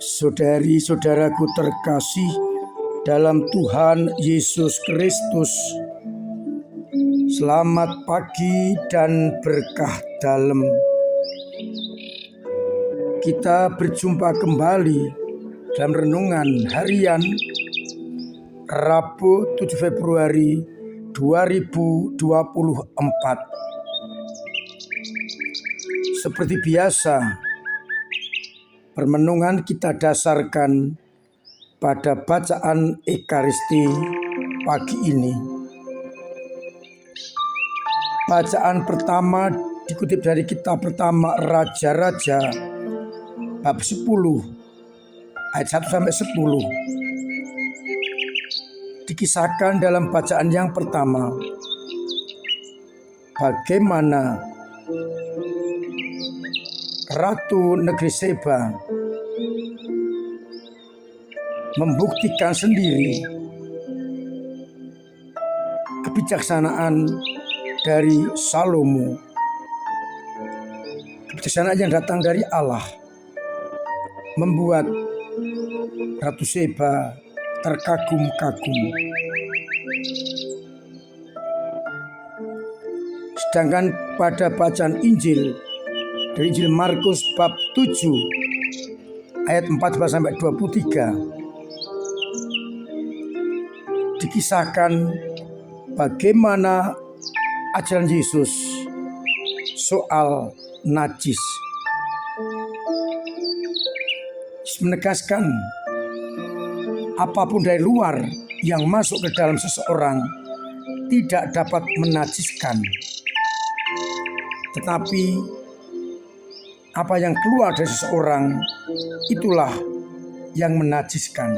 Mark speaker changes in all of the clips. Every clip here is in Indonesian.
Speaker 1: Saudari-saudaraku terkasih dalam Tuhan Yesus Kristus, selamat pagi dan berkah dalam. Kita berjumpa kembali dalam renungan harian Rabu 7 Februari 2024. Seperti biasa, permenungan kita dasarkan pada bacaan Ekaristi pagi ini. Bacaan pertama dikutip dari kitab pertama Raja-Raja bab 10 ayat 1 sampai 10. Dikisahkan dalam bacaan yang pertama bagaimana Ratu Negeri Seba membuktikan sendiri kebijaksanaan dari Salomo, kebijaksanaan yang datang dari Allah, membuat Ratu Seba terkagum-kagum. Sedangkan pada bacaan Injil dari Injil Markus bab 7 ayat 14 sampai 23 dikisahkan bagaimana ajaran Yesus soal najis. Menegaskan apapun dari luar yang masuk ke dalam seseorang tidak dapat menajiskan, tetapi apa yang keluar dari seseorang itulah yang menajiskan.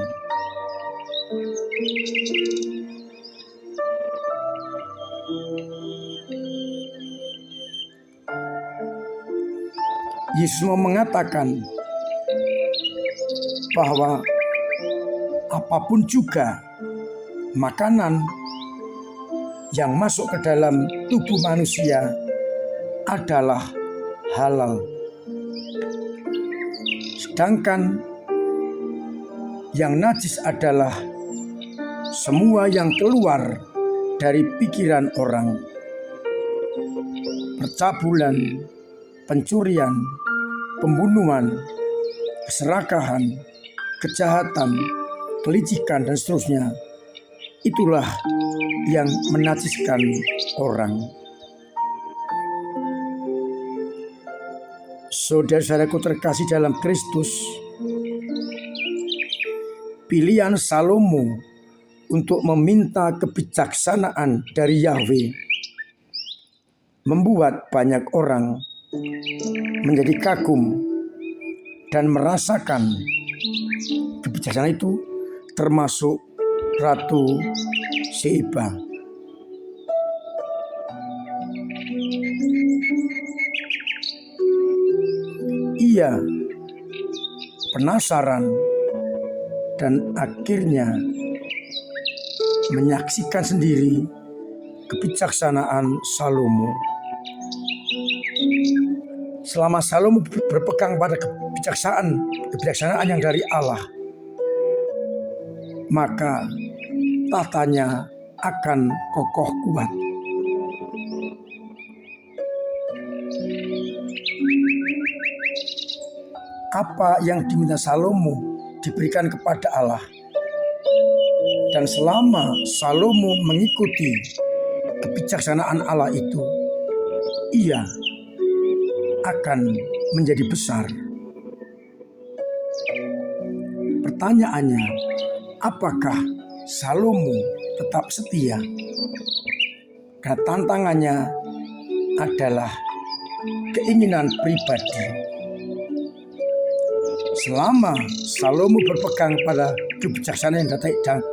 Speaker 1: Yesus mau mengatakan bahwa apapun juga makanan yang masuk ke dalam tubuh manusia adalah halal. Sedangkan yang najis adalah semua yang keluar dari pikiran orang. Percabulan, pencurian, pembunuhan, keserakahan, kejahatan, kelicikan, dan seterusnya. Itulah yang menajiskan orang. Saudara-saudaraku terkasih dalam Kristus, pilihan Salomo untuk meminta kebijaksanaan dari Yahweh membuat banyak orang menjadi kagum dan merasakan kebijaksanaan itu, termasuk Ratu Seba. Ia penasaran dan akhirnya menyaksikan sendiri kebijaksanaan Salomo. Selama Salomo berpegang pada kebijaksanaan yang dari Allah, maka tatanya akan kokoh kuat. Apa yang diminta Salomo diberikan kepada Allah. Dan selama Salomo mengikuti kebijaksanaan Allah itu, ia akan menjadi besar. Pertanyaannya, apakah Salomo tetap setia? Karena tantangannya adalah keinginan pribadi. Selama Salomo berpegang pada kebijaksanaan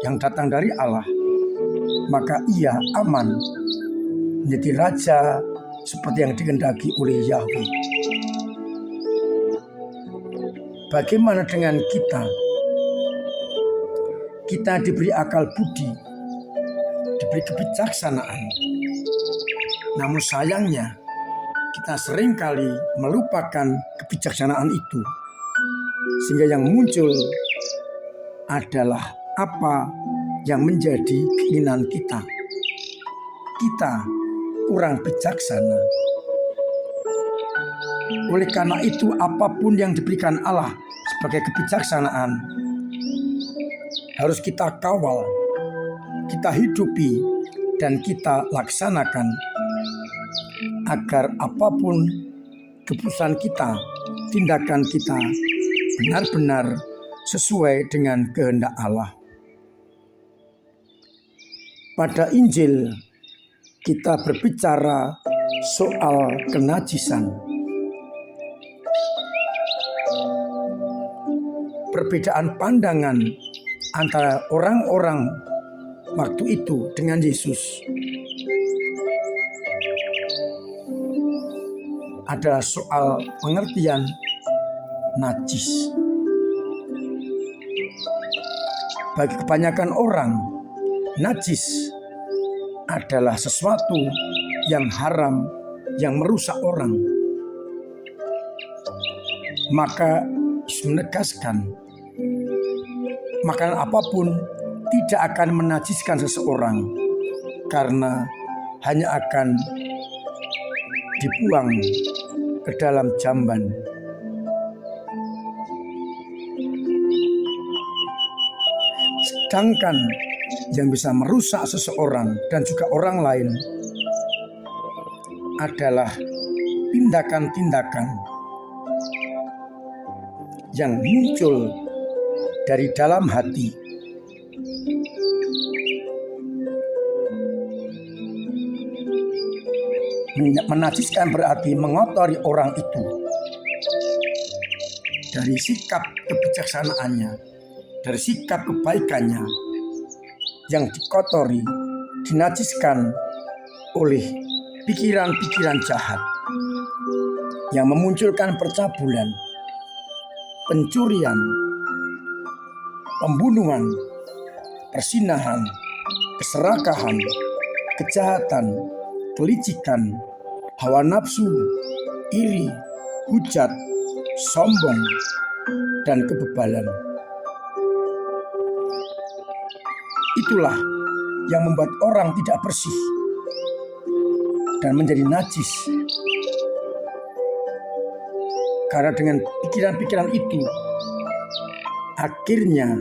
Speaker 1: yang datang dari Allah, maka ia aman menjadi raja seperti yang dikehendaki oleh Yahweh. Bagaimana dengan kita? Kita diberi akal budi, diberi kebijaksanaan. Namun sayangnya kita seringkali melupakan kebijaksanaan itu sehingga yang muncul adalah apa yang menjadi keinginan kita. Kita kurang bijaksana. Oleh karena itu, apapun yang diberikan Allah sebagai kebijaksanaan harus kita kawal, kita hidupi, dan kita laksanakan agar apapun keputusan kita, tindakan kita benar-benar sesuai dengan kehendak Allah. Pada Injil kita berbicara soal kenajisan. Perbedaan pandangan antara orang-orang waktu itu dengan Yesus adalah soal pengertian najis. Bagi kebanyakan orang, najis adalah sesuatu yang haram, yang merusak orang. Maka Yesus menegaskan, makanan apapun tidak akan menajiskan seseorang karena hanya akan dibuang ke dalam jamban. Sedangkan yang bisa merusak seseorang dan juga orang lain adalah tindakan-tindakan yang muncul dari dalam hati. Menajiskan berarti mengotori orang itu dari sikap kebijaksanaannya, dari sikap kebaikannya yang dikotori, dinajiskan oleh pikiran-pikiran jahat yang memunculkan percabulan, pencurian, pembunuhan, persinahan, keserakahan, kejahatan, kelicikan, hawa nafsu, iri, hujat, sombong, dan kebebalan. Itulah yang membuat orang tidak bersih dan menjadi najis. Karena dengan pikiran-pikiran itu, akhirnya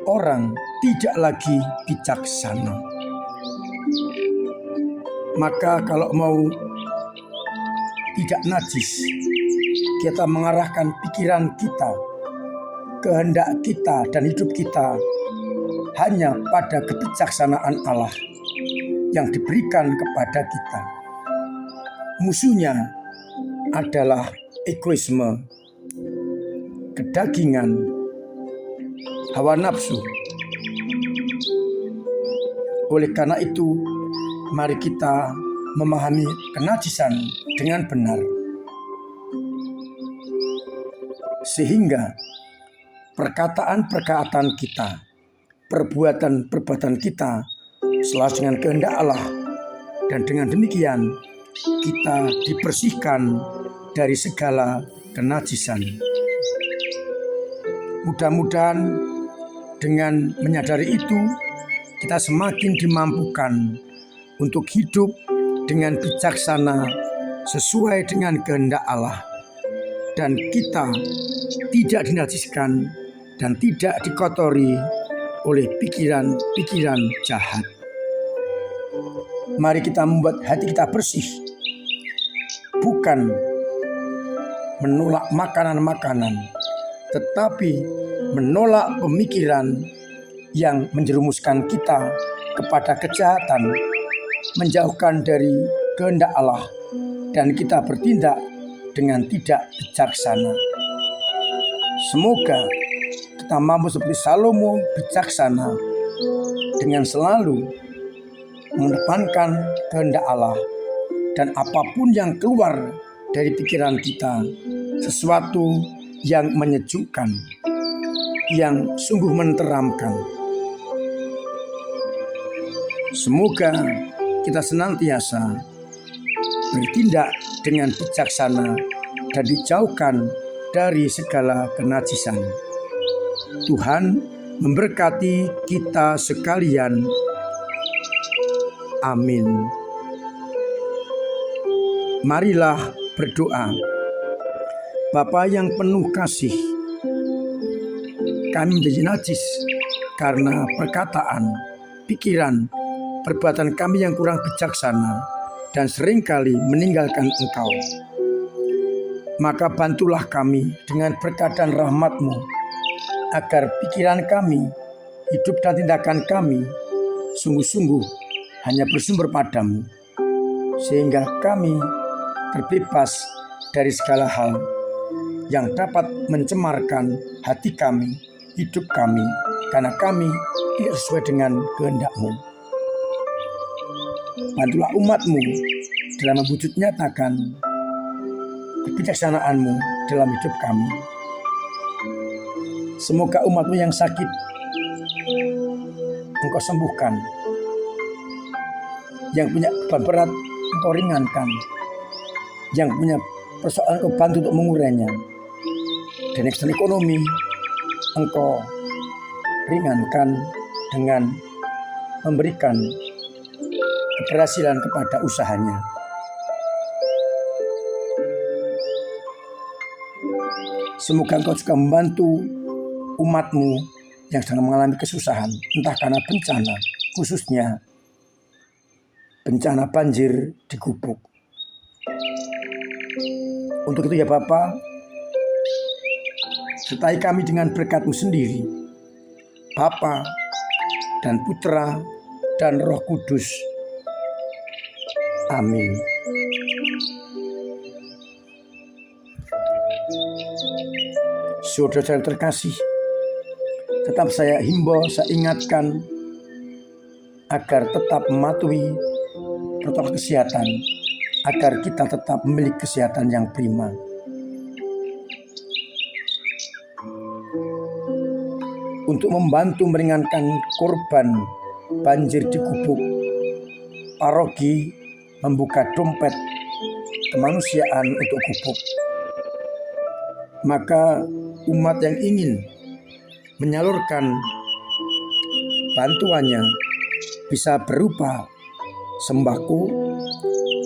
Speaker 1: orang tidak lagi bijaksana. Maka kalau mau tidak najis, kita mengarahkan pikiran kita, kehendak kita, dan hidup kita hanya pada kebijaksanaan Allah yang diberikan kepada kita. Musuhnya adalah egoisme, kedagingan, hawa nafsu. Oleh karena itu, mari kita memahami kenajisan dengan benar, sehingga perkataan-perkataan kita, perbuatan-perbuatan kita selaras dengan kehendak Allah, dan dengan demikian kita dibersihkan dari segala kenajisan. Mudah-mudahan dengan menyadari itu, kita semakin dimampukan untuk hidup dengan bijaksana sesuai dengan kehendak Allah, dan kita tidak dinajiskan dan tidak dikotori oleh pikiran-pikiran jahat. Mari kita membuat hati kita bersih, bukan menolak makanan-makanan, tetapi menolak pemikiran yang menjerumuskan kita kepada kejahatan, menjauhkan dari kehendak Allah, dan kita bertindak dengan tidak bijaksana. Semoga kita mampu seperti Salomo bijaksana dengan selalu mengedepankan kehendak Allah, dan apapun yang keluar dari pikiran kita sesuatu yang menyejukkan, yang sungguh menenteramkan. Semoga kita senantiasa bertindak dengan bijaksana dan dijauhkan dari segala kenajisan. Tuhan memberkati kita sekalian. Amin. Marilah berdoa. Bapa yang penuh kasih, kami menjadi najis karena perkataan, pikiran, perbuatan kami yang kurang bijaksana dan seringkali meninggalkan Engkau. Maka bantulah kami dengan berkat dan rahmat-Mu, agar pikiran kami, hidup dan tindakan kami sungguh-sungguh hanya bersumber padamu, sehingga kami terbebas dari segala hal yang dapat mencemarkan hati kami, hidup kami, karena kami tidak sesuai dengan kehendak-Mu. Bantulah umat-Mu dalam mewujud nyatakan kebijaksanaan-Mu dalam hidup kami. Semoga umat-Mu yang sakit Engkau sembuhkan, yang punya beban berat Engkau ringankan, yang punya persoalan Engkau bantu untuk mengurainya, dan eksternal ekonomi Engkau ringankan dengan memberikan keberhasilan kepada usahanya. Semoga Engkau juga membantu umat-Mu yang sedang mengalami kesusahan, entah karena bencana, khususnya bencana banjir di Gubuk. Untuk itu ya Bapa, sertai kami dengan berkat-Mu sendiri, Bapa dan Putra dan Roh Kudus. Amin. Saudara-saudara terkasih, tetap saya himbau, saya ingatkan agar tetap mematuhi protokol kesehatan, agar kita tetap memiliki kesehatan yang prima. Untuk membantu meringankan korban banjir di Gubuk, paroki membuka dompet kemanusiaan untuk Gubuk. Maka umat yang ingin menyalurkan bantuannya bisa berupa sembako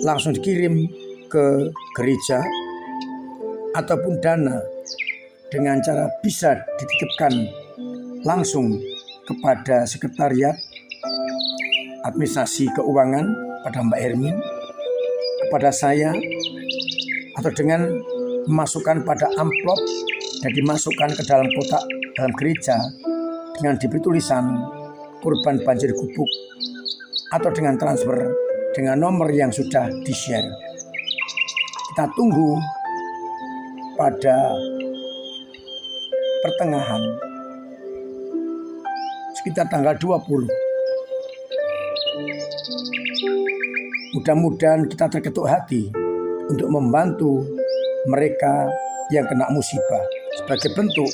Speaker 1: langsung dikirim ke gereja, ataupun dana dengan cara bisa dititipkan langsung kepada sekretariat administrasi keuangan pada Mbak Hermin, kepada saya, atau dengan memasukkan pada amplop dan dimasukkan ke dalam kotak dalam gereja dengan diberi tulisan korban banjir Gubuk, atau dengan transfer dengan nomor yang sudah di-share. Kita tunggu pada pertengahan sekitar tanggal 20. Mudah-mudahan kita terketuk hati untuk membantu mereka yang kena musibah, sebagai bentuk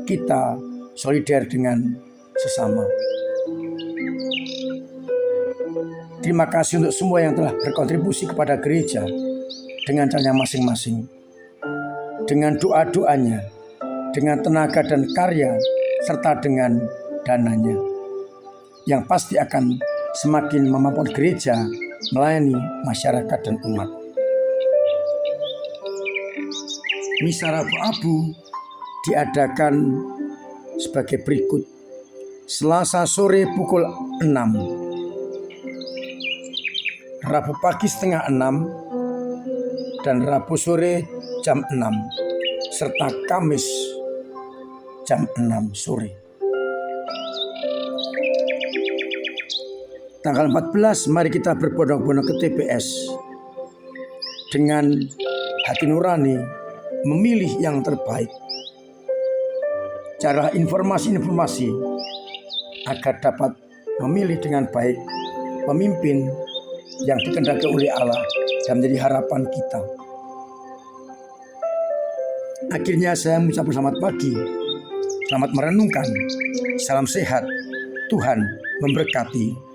Speaker 1: kita solidar dengan sesama. Terima kasih untuk semua yang telah berkontribusi kepada gereja dengan caranya masing-masing, dengan doa-doanya, dengan tenaga dan karya, serta dengan dananya, yang pasti akan semakin memampukan gereja melayani masyarakat dan umat. Misa Rabu diadakan sebagai berikut: Selasa sore pukul 6, Rabu pagi setengah 6, dan Rabu sore jam 6, serta Kamis jam 6 sore. Tanggal 14, mari kita berbondong-bondong ke TPS dengan hati nurani, memilih yang terbaik. Cara informasi-informasi agar dapat memilih dengan baik pemimpin yang dikehendaki oleh Allah dan menjadi harapan kita. Akhirnya saya mengucapkan selamat pagi, selamat merenungkan, salam sehat, Tuhan memberkati.